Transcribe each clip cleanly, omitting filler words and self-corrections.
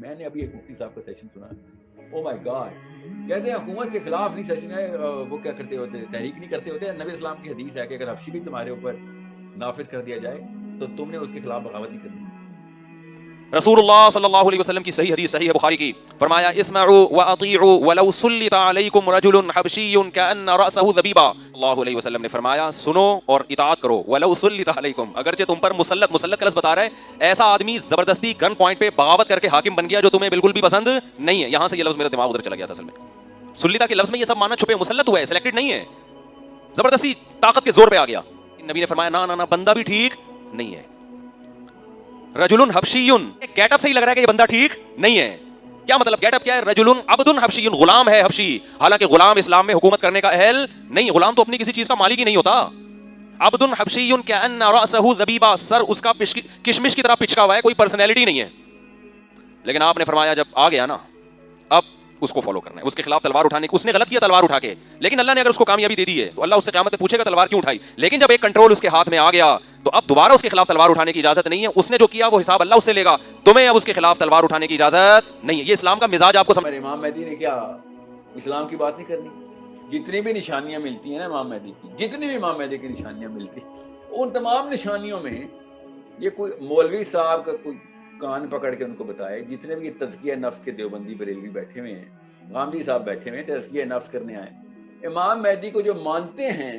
میں نے ابھی ایک مفتی صاحب کا سیشن سنا, او مائی گاڈ, کہتے ہیں حکومت کے خلاف نہیں سیشن ہے, وہ کیا کرتے ہوتے, تحریک نہیں کرتے ہوتے. نبی اسلام کی حدیث ہے کہ اگر حبشی بھی تمہارے اوپر نافذ کر دیا جائے تو تم نے اس کے خلاف بغاوت نہیں کرنی. رسول اللہ صلی اللہ علیہ وسلم کی صحیح حدیث, صحیح بخاری کی, فرمایا اسمعوا واطیعوا ولو سلط علیکم رجل حبشی کأن رأسہ ذبیبہ. اللہ علیہ وسلم نے فرمایا سنو اور اطاعت کرو, ولو سلط علیکم, اگرچہ تم پر مسلط کا لفظ بتا رہا ہے, ایسا آدمی زبردستی گن پوائنٹ پہ بغاوت کر کے حاکم بن گیا جو تمہیں بالکل بھی پسند نہیں ہے. یہاں سے یہ لفظ میرا دماغ ادھر چلا گیا تھا. اصل میں سلیطہ کے لفظ میں یہ سب معنی چھپے, مسلط ہوا ہے, سلیکٹڈ نہیں ہے, زبردستی طاقت کے زور پہ آ گیا. نبی نے فرمایا نا نا نا, بندہ بھی ٹھیک نہیں ہے. رجل حبشی, گیٹ اپ سے ہی لگ رہا ہے کہ یہ بندہ ٹھیک نہیں ہے. کیا مطلب, گیٹ اپ کیا ہے؟ رجل عبد حبشی, غلام ہے حبشی, حالانکہ غلام اسلام میں حکومت کرنے کا اہل نہیں. غلام تو اپنی کسی چیز کا مالک ہی نہیں ہوتا. عبد حبشی کأن رأسہ ذبیبہ, سر اس کا کشمش کی طرح پچکا ہوا ہے, کوئی پرسنالٹی نہیں ہے. لیکن آپ نے فرمایا جب آ گیا نا, اب اس کو فالو کرنا ہے, اس کے خلاف تلوار اٹھانے کی. اس نے غلط کیا تلوار اٹھا کے, لیکن اللہ نے اگر اس کو کامیابی دے دی ہے تو اللہ اس سے قیامت میں پوچھے گا تلوار کیوں اٹھائی. لیکن جب ایک کنٹرول اس کے ہاتھ میں آ گیا تو اب دوبارہ اس کے خلاف تلوار اٹھانے کی اجازت نہیں ہے. اس نے جو کیا وہ حساب اللہ اس سے لے گا, تمہیں اب اس کے خلاف تلوار اٹھانے کی اجازت نہیں ہے. یہ اسلام کا مزاج آپ کو سمجھ. امام مہدی نے کیا اسلام کی بات نہیں کرنی؟ جتنی بھی نشانیاں ملتی ہیں نا امام مہدی کی, جتنی بھی امام مہدی کی نشانیاں ملتی, ان تمام نشانیوں میں یہ کوئی مولوی صاحب کا کوئی کان پکڑ کے ان کو بتائے, جتنے بھی تزکیہ نفس کے دیوبندی بریلوی بیٹھے ہوئے ہیں, غامدی صاحب بیٹھے ہوئے ہیں تزکیہ نفس کرنے آئے, امام مہدی کو جو مانتے ہیں,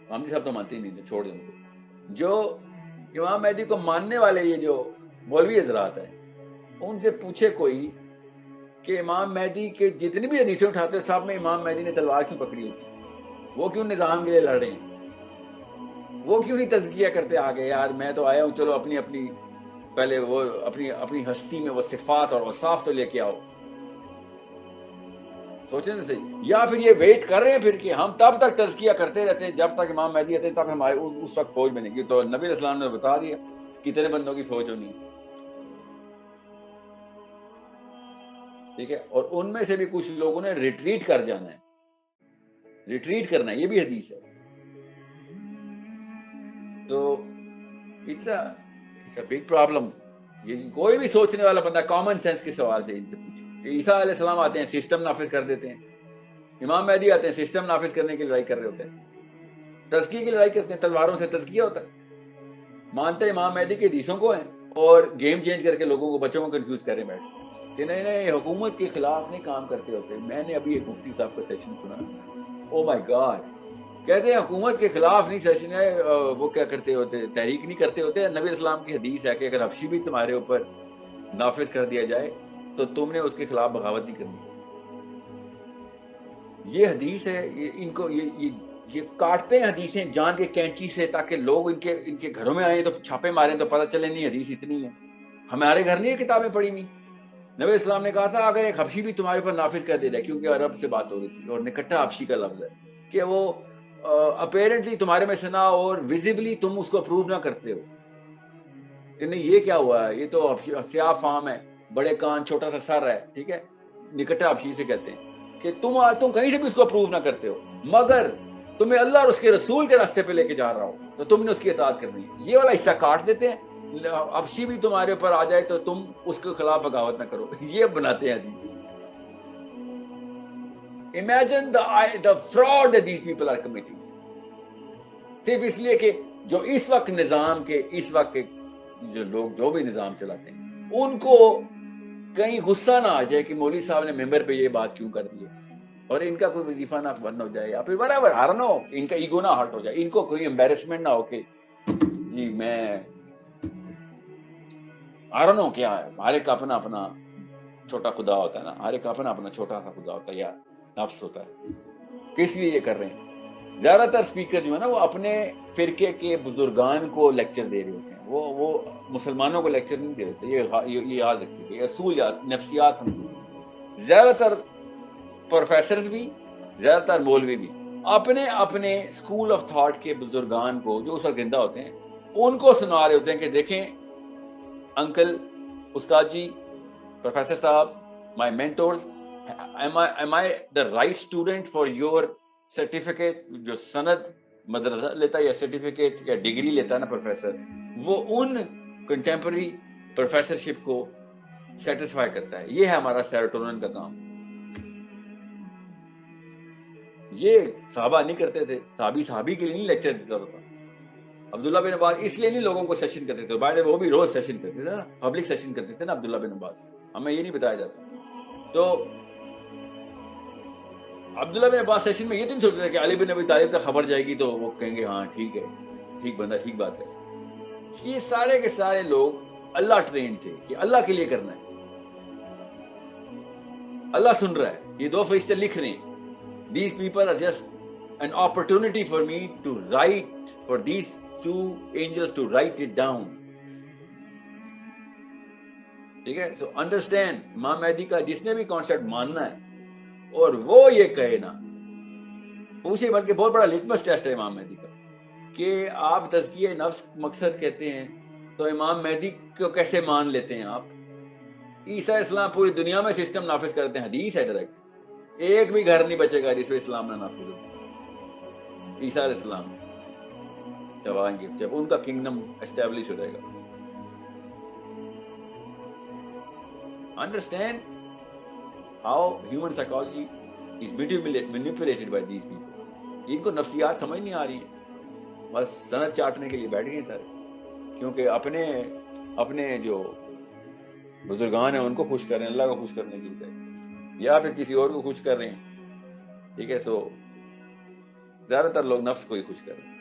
غامدی صاحب تو مانتے ہی نہیں تھے, چھوڑ دیں ان کو. جو امام مہدی کو ماننے والے یہ جو مولوی حضرات ہیں, ان سے پوچھے کوئی کہ امام مہدی کے جتنی بھی حدیثیں اٹھاتے ہیں سب میں امام مہدی نے تلوار کیوں پکڑی ہوتی, وہ کیوں نظام کے لیے لڑ رہے ہیں, وہ کیوں نہیں تزکیہ کرتے آگے, یار میں تو آیا ہوں, چلو اپنی اپنی پہلے وہ اپنی ہستی میں وہ صفات اور اوصاف تو لے کے آؤ. سوچیں تو صحیح. یا پھر یہ ویٹ کر رہے ہیں پھر کہ ہم تب تک تزکیہ کرتے رہتے ہیں جب تک امام مہدی آتے ہیں, تب ہمارے اس وقت فوج بنے گی. تو نبی اسلام نے بتا دیا کتنے بندوں کی فوج ہونی ہے, ٹھیک ہے. اور ان میں سے بھی کچھ لوگوں نے ریٹریٹ کر جانا ہے, ریٹریٹ کرنا ہے, یہ بھی حدیث ہے. تو اٹس اے بگ پرابلم. یہ کوئی بھی سوچنے والا بندہ کامن سینس کے سوال سے ان سے پوچھے. عیسیٰ علیہ السلام آتے ہیں سسٹم نافذ کر دیتے ہیں, امام مہدی آتے ہیں سسٹم نافذ کرنے کی لڑائی کر رہے ہوتے ہیں, تزکیے کی لڑائی کرتے ہیں, تلواروں سے تزکیہ ہوتا ہے. مانتے امام مہدی کے حدیثوں کو ہیں اور گیم چینج کر کے لوگوں کو, بچوں کو کنفیوز کر رہے ہیں بیٹھ کہ نہیں نہیں حکومت کے خلاف نہیں کام کرتے ہوتے. میں نے ابھی ایک مفتی صاحب کا سیشن سنا, او مائی گاڈ, کہتے ہیں حکومت کے خلاف نہیں سیشن ہے, وہ کیا کرتے ہوتے, تحریک نہیں کرتے ہوتے. نبی اسلام کی حدیث ہے کہ اگر حبشی بھی تمہارے اوپر نافذ کر دیا جائے تو تم نے اس کے خلاف بغاوت نہیں کرنی. یہ حدیث ہے. ان کو یہ کاٹتے ہیں حدیثیں جان کے کینچی سے تاکہ لوگ ان کے گھروں میں آئیں تو چھاپے ماریں تو پتہ چلے نہیں حدیث اتنی ہے. ہمارے گھر نہیں یہ کتابیں پڑھی ہوئی. نبی اسلام نے کہا تھا اگر ایک حبشی بھی تمہارے اوپر نافذ کر دے جائے, کیونکہ عرب سے بات ہو رہی تھی اور نکٹا حبشی کا لفظ ہے, کہ وہ اپیرنٹلی تمہارے میں سے نہ اور ویزیبلی تم اس کو اپروو نہ کرتے ہو کہ نہیں یہ کیا ہوا ہے, یہ تو سیاہ فام ہے, بڑے کان, چھوٹا سا سر ہے, ٹھیک ہے, نکٹا حبشی سے کہتے ہیں کہ تم کہیں سے بھی اس کو اپروو نہ کرتے ہو, مگر تمہیں اللہ اور اس کے رسول کے راستے پہ لے کے جا رہا ہو تو تم نے اس کی اطاعت کرنی ہے. یہ والا حصہ کاٹ دیتے ہیں. حبشی بھی تمہارے اوپر آ جائے تو تم اس کے خلاف بغاوت نہ کرو, یہ بناتے ہیں حدیث. Imagine the fraud that these people are committing. صرف اس لیے کہ جو اس وقت نظام کے, اس وقت کے جو لوگ جو بھی نظام چلاتے ہیں, ان کو کہیں غصہ نہ آ جائے کہ مولوی صاحب نے ممبر پہ یہ بات کیوں کر دی ہے, اور ان کا کوئی وظیفہ نہ بند ہو جائے, یا پھر برابر I don't know, ان کا ایگو نہ ہرٹ ہو جائے, ان کو کوئی امبیرسمنٹ نہ ہو کہ جی میں I don't know کیا ہے. ہر ایک اپنا اپنا چھوٹا خدا ہوتا ہے نا, ہر ایک اپنا اپنا چھوٹا سا خدا ہوتا ہے یا نفس ہوتا ہے. کس لیے یہ کر رہے ہیں؟ زیادہ تر اسپیکر جو ہے نا وہ اپنے فرقے کے بزرگان کو لیکچر دے رہے ہوتے ہیں, وہ مسلمانوں کو لیکچر نہیں دے رہے. یہ یاد رکھیے, اصول نفسیات ہم. زیادہ تر پروفیسرز بھی, زیادہ تر مولوی بھی اپنے اپنے اسکول آف تھاٹ کے بزرگان کو جو اس وقت زندہ ہوتے ہیں ان کو سنا رہے ہوتے ہیں کہ دیکھیں انکل, استاد جی, پروفیسر صاحب, my mentors, am I the right student for your certificate. جو سند مدرسہ لیتا ہے یا سرٹیفکیٹ یا ڈگری لیتا ہے نا پروفیسر, وہ ان کنٹمپرری پروفیسرشپ کو سیٹسفائی کرتا ہے. یہ ہے ہمارا سیروٹونن کا کام. یہ صحابہ نہیں کرتے تھے. صحابی کے لیے نہیں لیکچر دیتا ہوتا. عبداللہ بن عباس اس لیے نہیں لوگوں کو سیشن کرتے تھے. بعد وہ بھی روز سیشن کرتے تھے نا, پبلک سیشن کرتے تھے نا عبداللہ بن عباس. ہمیں یہ نہیں بتایا جاتا. تو عبداللہ بن عباس سیشن میں یہ تو نہیں سوچ رہے کہ علی بن ابی طالب تک خبر جائے گی تو وہ کہیں گے ہاں ٹھیک ہے, ٹھیک بندہ, ٹھیک بات ہے. یہ سارے کے سارے لوگ اللہ ٹرین تھے کہ اللہ کے لیے کرنا ہے. اللہ سن رہا ہے, یہ دو فرشتے لکھ رہے ہیں. These people are just an opportunity for me to write, for these two angels to write it down. ٹھیک ہے. سو انڈرسٹینڈ, امام مہدی کا جس نے بھی کانسیپٹ ماننا ہے اور وہ یہ کہے نا, پوچھے, بلکہ بہت بڑا لٹمس ٹیسٹ ہے امام مہدی کا کہ آپ تزکیہ نفس مقصد کہتے ہیں تو امام مہدی کو کیسے مان لیتے ہیں آپ؟ عیسیٰ اسلام پوری دنیا میں سسٹم نافذ کرتے ہیں. حدیث ہے ڈائریکٹ, ایک بھی گھر نہیں بچے گا جس میں اسلام نہ نافذ ہو. عیسیٰ علیہ السلام جب آئیں گے, جب ان کا کنگڈم اسٹیبلش ہو جائے گا. Understand how human psychology is manipulated by these people. ان کو نفسیات سمجھ نہیں آ رہی ہیں, بس سند چاٹنے کے لیے بیٹھ گئے سارے, کیونکہ اپنے جو بزرگان ہیں ان کو خوش کر رہے ہیں, اللہ کو خوش کرنے کے لیے, یا پھر کسی اور کو خوش کر رہے ہیں. ٹھیک ہے. سو زیادہ تر لوگ نفس کو ہی خوش کر رہے ہیں.